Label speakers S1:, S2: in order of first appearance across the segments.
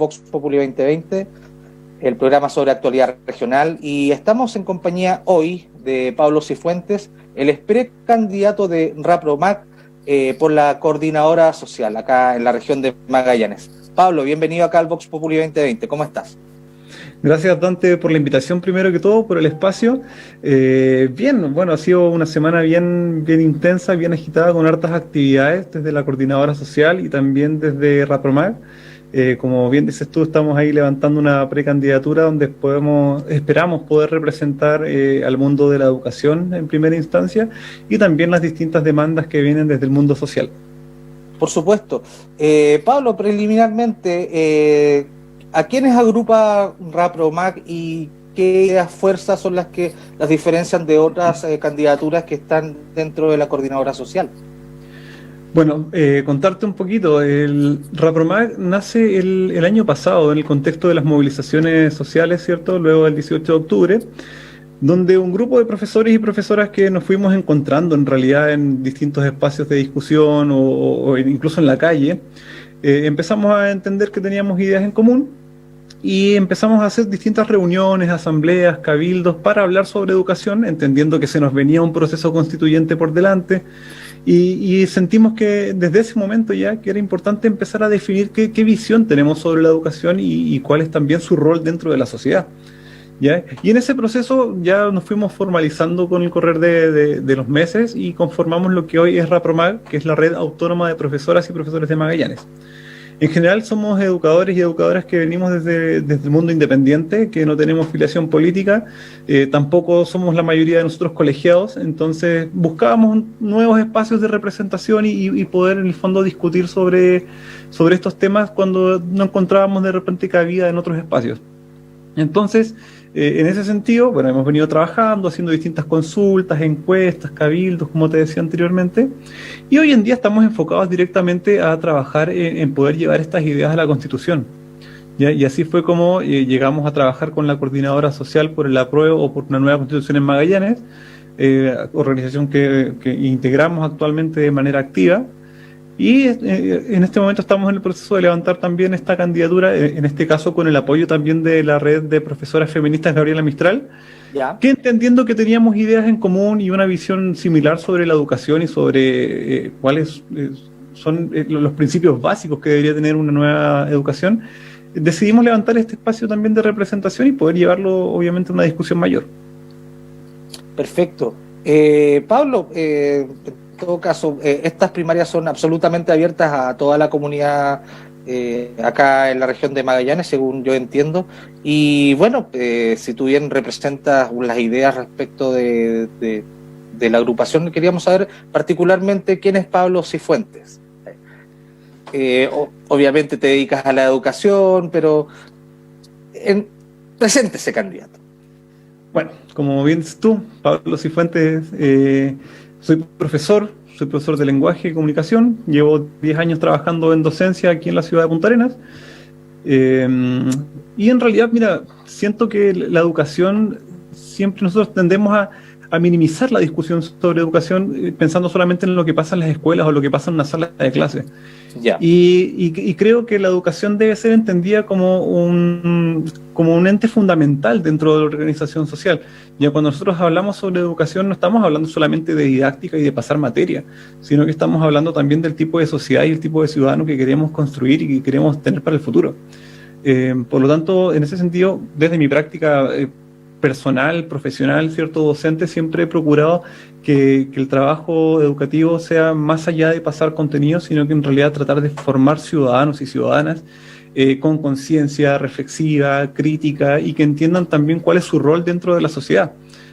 S1: Vox Populi 2020, el programa sobre actualidad regional, y estamos en compañía hoy de Pablo Cifuentes, el precandidato de RAPROMAC por la coordinadora social acá en la región de Magallanes. Pablo, bienvenido acá al Vox Populi 2020, ¿cómo estás?
S2: Gracias, Dante, por la invitación, primero que todo, por el espacio. Bien, bueno, ha sido una semana bien intensa, bien agitada, con hartas actividades desde la Coordinadora Social y también desde RAPROMAC. Como bien dices tú, estamos ahí levantando una precandidatura donde esperamos poder representar al mundo de la educación en primera instancia y también las distintas demandas que vienen desde el mundo social.
S1: Por supuesto. Pablo, preliminarmente, ¿a quiénes agrupa RAPROMAC y qué fuerzas son las que las diferencian de otras candidaturas que están dentro de la coordinadora social?
S2: Bueno, contarte un poquito, el RAPROMAC nace el año pasado en el contexto de las movilizaciones sociales, ¿cierto? Luego del 18 de octubre, donde un grupo de profesores y profesoras que nos fuimos encontrando en realidad en distintos espacios de discusión o incluso en la calle, empezamos a entender que teníamos ideas en común y empezamos a hacer distintas reuniones, asambleas, cabildos para hablar sobre educación, entendiendo que se nos venía un proceso constituyente por delante. Y sentimos que desde ese momento ya que era importante empezar a definir qué visión tenemos sobre la educación y cuál es también su rol dentro de la sociedad, ¿ya? Y en ese proceso ya nos fuimos formalizando con el correr de los meses y conformamos lo que hoy es RAPROMAC, que es la Red Autónoma de Profesoras y Profesores de Magallanes. En general somos educadores y educadoras que venimos desde el mundo independiente, que no tenemos filiación política, tampoco somos la mayoría de nosotros colegiados, entonces buscábamos nuevos espacios de representación y poder en el fondo discutir sobre estos temas cuando no encontrábamos de repente cabida en otros espacios. Entonces, en ese sentido, bueno, hemos venido trabajando, haciendo distintas consultas, encuestas, cabildos, como te decía anteriormente, y hoy en día estamos enfocados directamente a trabajar en poder llevar estas ideas a la Constitución, ¿ya? Y así fue como llegamos a trabajar con la Coordinadora Social por el apruebo o por una nueva Constitución en Magallanes, organización que integramos actualmente de manera activa. Y en este momento estamos en el proceso de levantar también esta candidatura, en este caso con el apoyo también de la red de profesoras feministas Gabriela Mistral,
S1: ¿Ya?
S2: que entendiendo que teníamos ideas en común y una visión similar sobre la educación y sobre cuáles son los principios básicos que debería tener una nueva educación, decidimos levantar este espacio también de representación y poder llevarlo obviamente a una discusión mayor.
S1: Perfecto. Pablo, en todo caso, estas primarias son absolutamente abiertas a toda la comunidad acá en la región de Magallanes, según yo entiendo. Y bueno, si tú bien representas las ideas respecto de la agrupación, queríamos saber particularmente quién es Pablo Cifuentes. Obviamente te dedicas a la educación, pero presente ese candidato.
S2: Bueno, como bien dices tú, Pablo Cifuentes, soy profesor de lenguaje y comunicación, llevo 10 años trabajando en docencia aquí en la ciudad de Punta Arenas, y en realidad, mira, siento que la educación, siempre nosotros tendemos a minimizar la discusión sobre educación pensando solamente en lo que pasa en las escuelas o lo que pasa en una sala de clase.
S1: Ya.
S2: Y creo que la educación debe ser entendida como un ente fundamental dentro de la organización social. Ya cuando nosotros hablamos sobre educación no estamos hablando solamente de didáctica y de pasar materia, sino que estamos hablando también del tipo de sociedad y el tipo de ciudadano que queremos construir y que queremos tener para el futuro. Por lo tanto, en ese sentido, desde mi práctica personal, profesional, cierto, docente, siempre he procurado que el trabajo educativo sea más allá de pasar contenido, sino que en realidad tratar de formar ciudadanos y ciudadanas con conciencia reflexiva, crítica, y que entiendan también cuál es su rol dentro de la sociedad,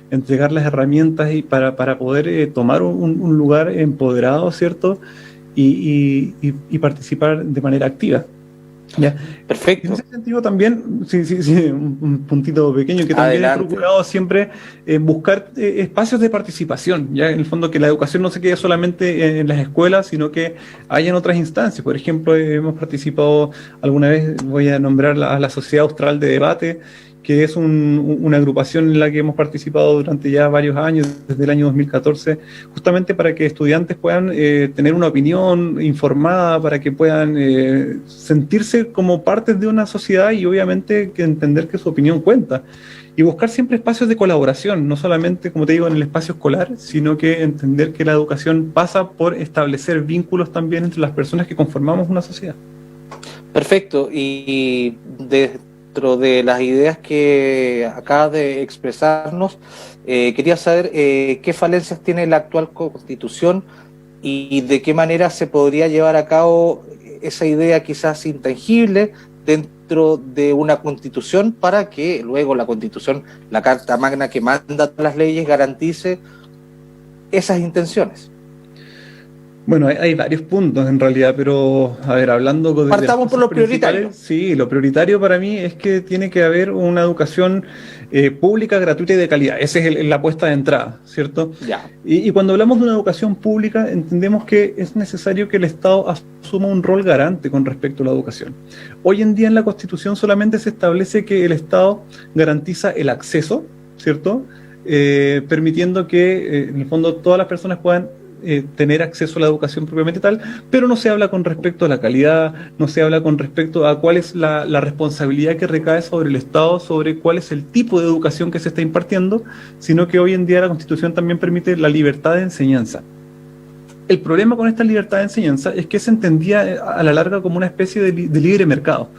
S2: entregarles herramientas para poder tomar un lugar empoderado, ¿cierto? Y participar de manera activa. ¿Ya?
S1: Perfecto.
S2: En ese sentido también, sí, un puntito pequeño, que también
S1: Adelante.
S2: he procurado siempre buscar espacios de participación, ya en el fondo que la educación no se quede solamente en las escuelas, sino que haya en otras instancias. Por ejemplo, hemos participado alguna vez, voy a nombrar a la Sociedad Austral de Debate, que es una agrupación en la que hemos participado durante ya varios años, desde el año 2014, justamente para que estudiantes puedan tener una opinión informada, para que puedan sentirse como partes de una sociedad y obviamente que entender que su opinión cuenta. Y buscar siempre espacios de colaboración, no solamente, como te digo, en el espacio escolar, sino que entender que la educación pasa por establecer vínculos también entre las personas que conformamos una sociedad.
S1: Perfecto. Y dentro de las ideas que acabas de expresarnos, quería saber qué falencias tiene la actual Constitución y de qué manera se podría llevar a cabo esa idea quizás intangible dentro de una Constitución para que luego la Constitución, la Carta Magna que manda las leyes, garantice esas intenciones.
S2: Bueno, hay varios puntos en realidad, pero a ver, hablando de
S1: partamos por lo prioritario.
S2: Sí, lo prioritario para mí es que tiene que haber una educación pública, gratuita y de calidad. Esa es la apuesta de entrada, ¿cierto?
S1: Ya.
S2: Y cuando hablamos de una educación pública, entendemos que es necesario que el Estado asuma un rol garante con respecto a la educación. Hoy en día en la Constitución solamente se establece que el Estado garantiza el acceso, ¿cierto? Permitiendo que en el fondo todas las personas puedan tener acceso a la educación propiamente tal, pero no se habla con respecto a la calidad, no se habla con respecto a cuál es la responsabilidad que recae sobre el Estado, sobre cuál es el tipo de educación que se está impartiendo, sino que hoy en día la Constitución también permite la libertad de enseñanza. El problema con esta libertad de enseñanza es que se entendía a la larga como una especie de libre mercado,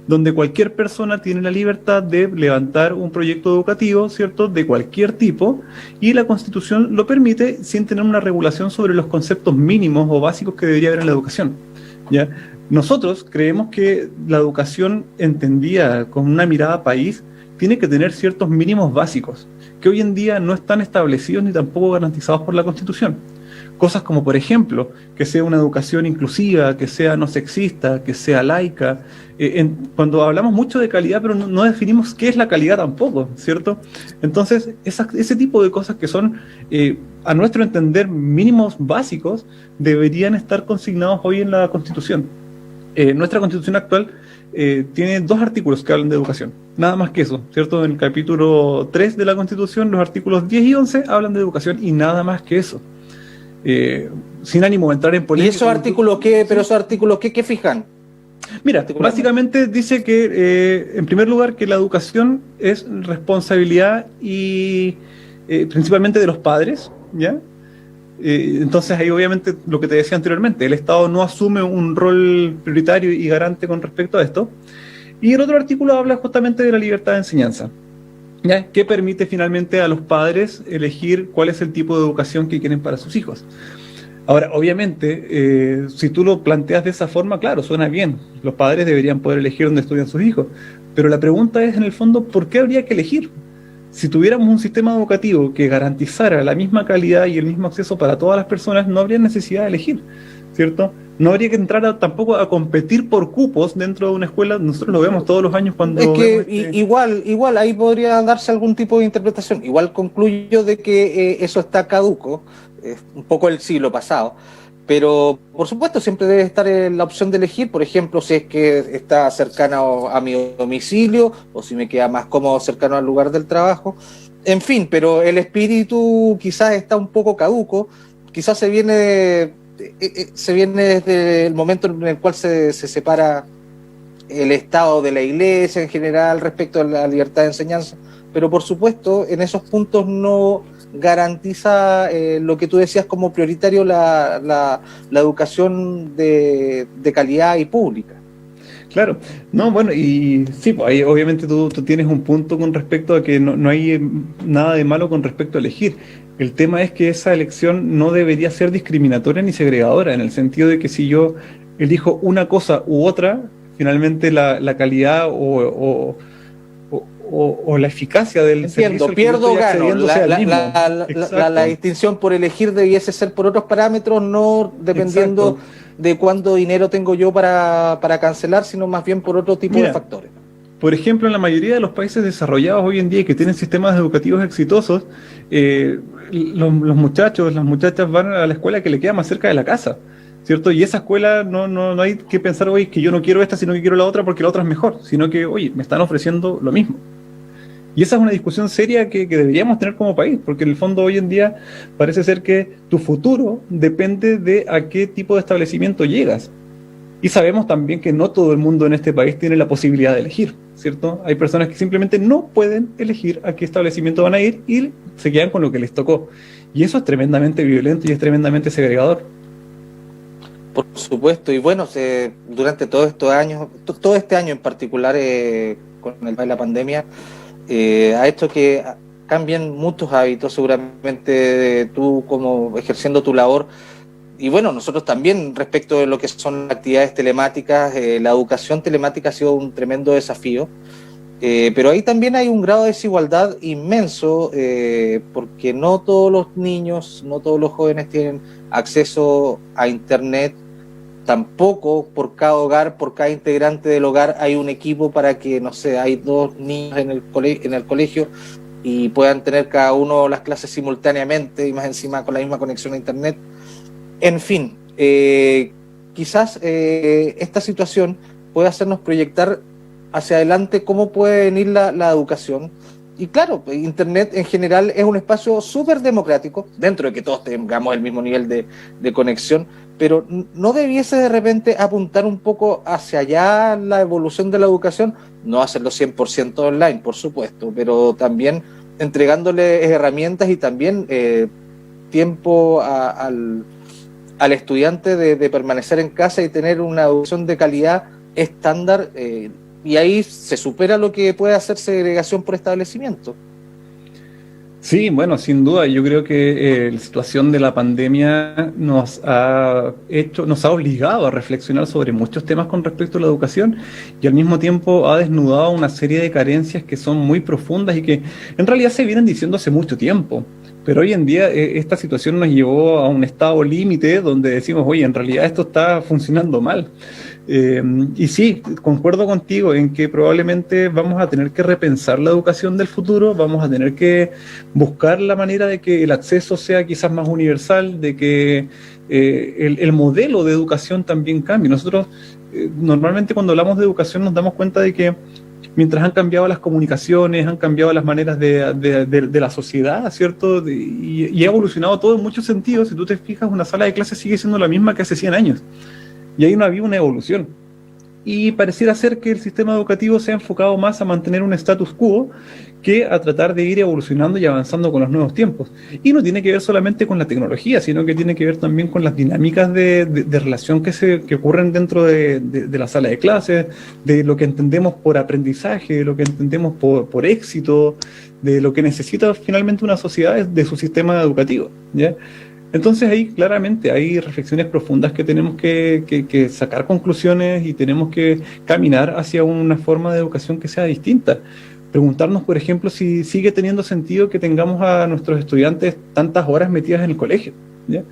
S2: donde cualquier persona tiene la libertad de levantar un proyecto educativo, ¿cierto?, de cualquier tipo, y la Constitución lo permite sin tener una regulación sobre los conceptos mínimos o básicos que debería haber en la educación, ¿ya? Nosotros creemos que la educación entendida con una mirada país tiene que tener ciertos mínimos básicos, que hoy en día no están establecidos ni tampoco garantizados por la Constitución. Cosas como, por ejemplo, que sea una educación inclusiva, que sea no sexista, que sea laica. Cuando hablamos mucho de calidad, pero no definimos qué es la calidad tampoco, ¿cierto? Entonces, ese tipo de cosas que son, a nuestro entender, mínimos básicos, deberían estar consignados hoy en la Constitución. Nuestra Constitución actual tiene 2 artículos que hablan de educación, nada más que eso, ¿cierto? En el capítulo 3 de la Constitución, los artículos 10 y 11 hablan de educación y nada más que eso. Sin ánimo de entrar en polémica.
S1: ¿Y esos artículos qué? ¿Pero esos artículos qué fijan?
S2: Mira, básicamente dice que, en primer lugar, que la educación es responsabilidad y principalmente de los padres, ¿ya? Entonces ahí obviamente lo que te decía anteriormente, el Estado no asume un rol prioritario y garante con respecto a esto. Y el otro artículo habla justamente de la libertad de enseñanza, ¿ya? Que permite finalmente a los padres elegir cuál es el tipo de educación que quieren para sus hijos. Ahora, obviamente, si tú lo planteas de esa forma, claro, suena bien. Los padres deberían poder elegir dónde estudian sus hijos. Pero la pregunta es, en el fondo, ¿por qué habría que elegir? Si tuviéramos un sistema educativo que garantizara la misma calidad y el mismo acceso para todas las personas, no habría necesidad de elegir, ¿cierto? No habría que entrar tampoco a competir por cupos dentro de una escuela. Nosotros lo vemos todos los años cuando...
S1: Es que igual ahí podría darse algún tipo de interpretación. Igual concluyo de que eso está caduco, un poco el siglo pasado. Pero, por supuesto, siempre debe estar la opción de elegir, por ejemplo, si es que está cercano a mi domicilio o si me queda más cómodo cercano al lugar del trabajo. En fin, pero el espíritu quizás está un poco caduco, quizás se viene desde el momento en el cual se separa el Estado de la Iglesia en general respecto a la libertad de enseñanza, pero por supuesto en esos puntos no garantiza lo que tú decías como prioritario, la educación de calidad y pública.
S2: Claro, no, bueno, y sí, pues ahí obviamente tú tienes un punto con respecto a que no hay nada de malo con respecto a elegir. El tema es que esa elección no debería ser discriminatoria ni segregadora, en el sentido de que si yo elijo una cosa u otra, finalmente la calidad o la eficacia del
S1: servicio, pierdo o gano. La distinción por elegir debiese ser por otros parámetros, no dependiendo de cuánto dinero tengo yo para cancelar, sino más bien por otro tipo de factores.
S2: Por ejemplo, en la mayoría de los países desarrollados hoy en día que tienen sistemas educativos exitosos, los muchachos, las muchachas van a la escuela que le queda más cerca de la casa, ¿cierto? Y esa escuela no hay que pensar, oye, que yo no quiero esta, sino que quiero la otra porque la otra es mejor, sino que, oye, me están ofreciendo lo mismo. Y esa es una discusión seria que deberíamos tener como país, porque en el fondo hoy en día parece ser que tu futuro depende de a qué tipo de establecimiento llegas. Y sabemos también que no todo el mundo en este país tiene la posibilidad de elegir, ¿cierto? Hay personas que simplemente no pueden elegir a qué establecimiento van a ir y se quedan con lo que les tocó. Y eso es tremendamente violento y es tremendamente segregador.
S1: Por supuesto, y bueno, durante todos estos años, todo este año en particular, con la pandemia, ha hecho que cambien muchos hábitos, seguramente tú como ejerciendo tu labor, y bueno, nosotros también respecto de lo que son actividades telemáticas, la educación telemática ha sido un tremendo desafío, pero ahí también hay un grado de desigualdad inmenso, porque no todos los niños, no todos los jóvenes tienen acceso a internet. Tampoco por cada hogar, por cada integrante del hogar hay un equipo para que, no sé, hay 2 niños en el colegio y puedan tener cada uno las clases simultáneamente y más encima con la misma conexión a internet. En fin, quizás esta situación puede hacernos proyectar hacia adelante cómo puede venir la educación. Y claro, internet en general es un espacio súper democrático, dentro de que todos tengamos el mismo nivel de conexión, pero no debiese de repente apuntar un poco hacia allá la evolución de la educación, no hacerlo 100% online, por supuesto, pero también entregándole herramientas y también tiempo al estudiante de permanecer en casa y tener una educación de calidad estándar, y ahí se supera lo que puede hacer segregación por establecimiento.
S2: Sí, bueno, sin duda, yo creo que la situación de la pandemia nos ha obligado a reflexionar sobre muchos temas con respecto a la educación y al mismo tiempo ha desnudado una serie de carencias que son muy profundas y que en realidad se vienen diciendo hace mucho tiempo. Pero hoy en día esta situación nos llevó a un estado límite donde decimos, oye, en realidad esto está funcionando mal. Y sí, concuerdo contigo en que probablemente vamos a tener que repensar la educación del futuro, vamos a tener que buscar la manera de que el acceso sea quizás más universal, de que el modelo de educación también cambie. Nosotros normalmente cuando hablamos de educación nos damos cuenta de que mientras han cambiado las comunicaciones, han cambiado las maneras de la sociedad, ¿cierto? Y ha evolucionado todo en muchos sentidos. Si tú te fijas, una sala de clases sigue siendo la misma que hace 100 años. Y ahí no había una evolución. Y pareciera ser que el sistema educativo se ha enfocado más a mantener un status quo que a tratar de ir evolucionando y avanzando con los nuevos tiempos. Y no tiene que ver solamente con la tecnología, sino que tiene que ver también con las dinámicas de relación que ocurren dentro de la sala de clases, de lo que entendemos por aprendizaje, de lo que entendemos por éxito, de lo que necesita finalmente una sociedad de su sistema educativo, ¿ya? Entonces ahí claramente hay reflexiones profundas que tenemos que sacar conclusiones y tenemos que caminar hacia una forma de educación que sea distinta. Preguntarnos, por ejemplo, si sigue teniendo sentido que tengamos a nuestros estudiantes tantas horas metidas en el colegio, ¿ya?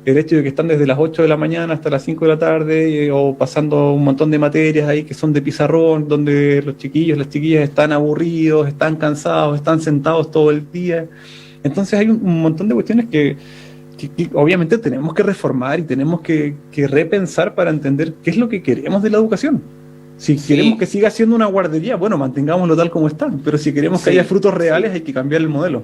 S2: El hecho de que están desde las 8 de la mañana hasta las 5 de la tarde o pasando un montón de materias ahí que son de pizarrón, donde los chiquillos, las chiquillas están aburridos, están cansados, están sentados todo el día. Entonces hay un montón de cuestiones que obviamente tenemos que reformar y tenemos que repensar para entender qué es lo que queremos de la educación. Si queremos que siga siendo una guardería, bueno, mantengámoslo tal como está, pero si queremos que haya frutos reales hay que cambiar el modelo.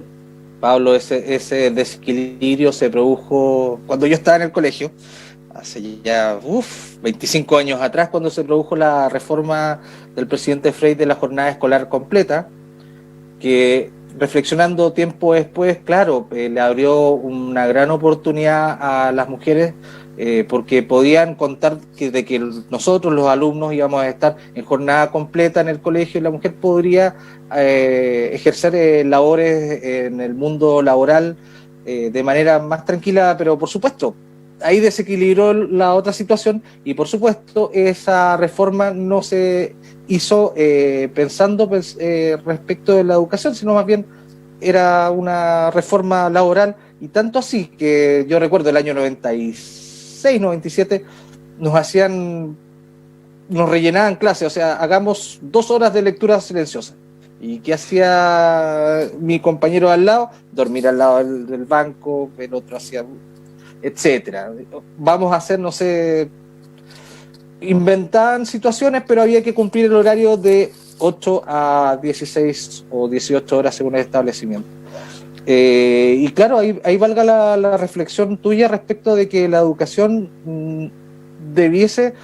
S1: Pablo, ese desequilibrio se produjo cuando yo estaba en el colegio, hace ya 25 años atrás, cuando se produjo la reforma del presidente Frei de la jornada escolar completa, que reflexionando tiempo después, claro, le abrió una gran oportunidad a las mujeres, porque podían contar de que nosotros los alumnos íbamos a estar en jornada completa en el colegio y la mujer podría ejercer labores en el mundo laboral de manera más tranquila, pero por supuesto ahí desequilibró la otra situación y por supuesto esa reforma no se hizo pensando respecto de la educación, sino más bien era una reforma laboral, y tanto así que yo recuerdo el año 96, 97 nos rellenaban clases, o sea, hagamos 2 horas de lectura silenciosa. ¿Y qué hacía mi compañero al lado? Dormir al lado del banco, el otro hacía, etcétera. Vamos a hacer, no sé, inventaban situaciones, pero había que cumplir el horario de 8 a 16 o 18 horas según el establecimiento. Y claro, ahí valga la reflexión tuya respecto de que la educación debiese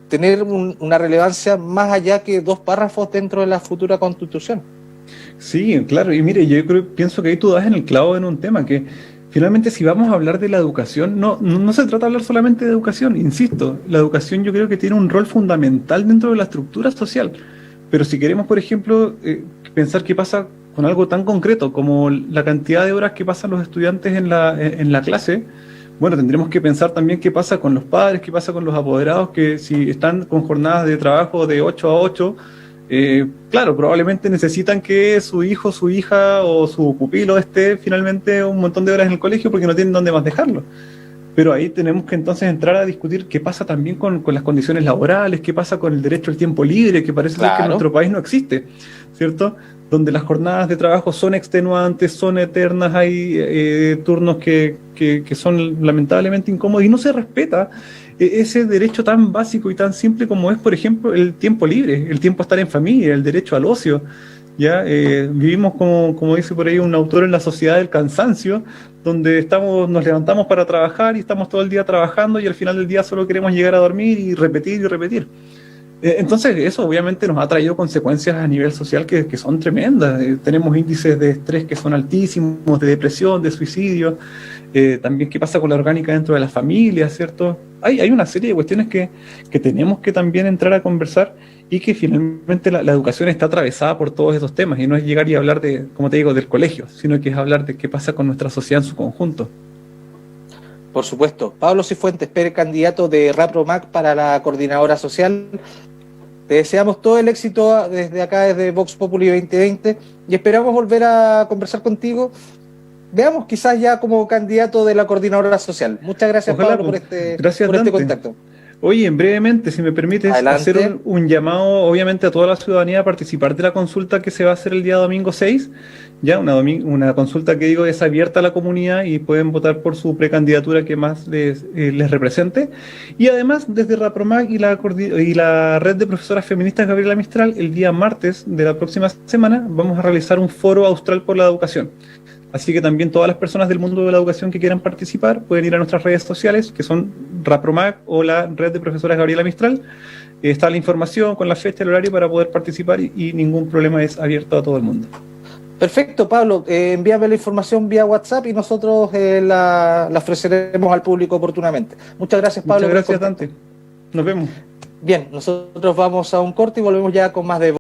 S1: tener una relevancia más allá que 2 párrafos dentro de la futura Constitución.
S2: Sí, claro, y mire, pienso que ahí tú das en el clavo en un tema que finalmente si vamos a hablar de la educación, no se trata de hablar solamente de educación, insisto, la educación yo creo que tiene un rol fundamental dentro de la estructura social, pero si queremos, por ejemplo, pensar qué pasa con algo tan concreto como la cantidad de horas que pasan los estudiantes en la clase, bueno, tendremos que pensar también qué pasa con los padres, qué pasa con los apoderados, que si están con jornadas de trabajo de 8 a 8, claro, probablemente necesitan que su hijo, su hija o su pupilo esté finalmente un montón de horas en el colegio porque no tienen dónde más dejarlo. Pero ahí tenemos que entonces entrar a discutir qué pasa también con las condiciones laborales, qué pasa con el derecho al tiempo libre, que parece ser que en nuestro país no existe, ¿cierto? Donde las jornadas de trabajo son extenuantes, son eternas, hay turnos que son lamentablemente incómodos y no se respeta ese derecho tan básico y tan simple como es, por ejemplo, el tiempo libre, el tiempo a estar en familia, el derecho al ocio. ¿Ya? Vivimos, como dice por ahí un autor, en la sociedad del cansancio, donde nos levantamos para trabajar y estamos todo el día trabajando y al final del día solo queremos llegar a dormir y repetir y repetir. Entonces eso obviamente nos ha traído consecuencias a nivel social que son tremendas. Tenemos índices de estrés que son altísimos, de depresión, de suicidio. También qué pasa con la orgánica dentro de las familias, ¿cierto? Hay una serie de cuestiones que tenemos que también entrar a conversar y que finalmente la educación está atravesada por todos esos temas y no es llegar y hablar de, como te digo, del colegio, sino que es hablar de qué pasa con nuestra sociedad en su conjunto.
S1: Por supuesto. Pablo Cifuentes, precandidato de RAPROMAC para la coordinadora social. Te deseamos todo el éxito desde acá, desde Vox Populi 2020, y esperamos volver a conversar contigo. Veamos, quizás ya como candidato de la coordinadora social. Muchas gracias,
S2: Ojalá,
S1: Pablo,
S2: pues.
S1: por este contacto.
S2: Oye, brevemente, si me permites,
S1: Adelante.
S2: hacer un llamado, obviamente, a toda la ciudadanía a participar de la consulta que se va a hacer el día domingo 6. Ya, una consulta que digo es abierta a la comunidad y pueden votar por su precandidatura que más les represente. Y además, desde RAPROMAC y la Red de Profesoras Feministas Gabriela Mistral, el día martes de la próxima semana vamos a realizar un foro austral por la educación. Así que también todas las personas del mundo de la educación que quieran participar pueden ir a nuestras redes sociales, que son RAPROMAC o la Red de Profesoras Gabriela Mistral. Está la información con la fecha y el horario para poder participar y ningún problema, es abierto a todo el mundo.
S1: Perfecto, Pablo. Envíame la información vía WhatsApp y nosotros la ofreceremos al público oportunamente. Muchas gracias, Pablo.
S2: Muchas gracias, Dante. Nos vemos.
S1: Bien, nosotros vamos a un corte y volvemos ya con más de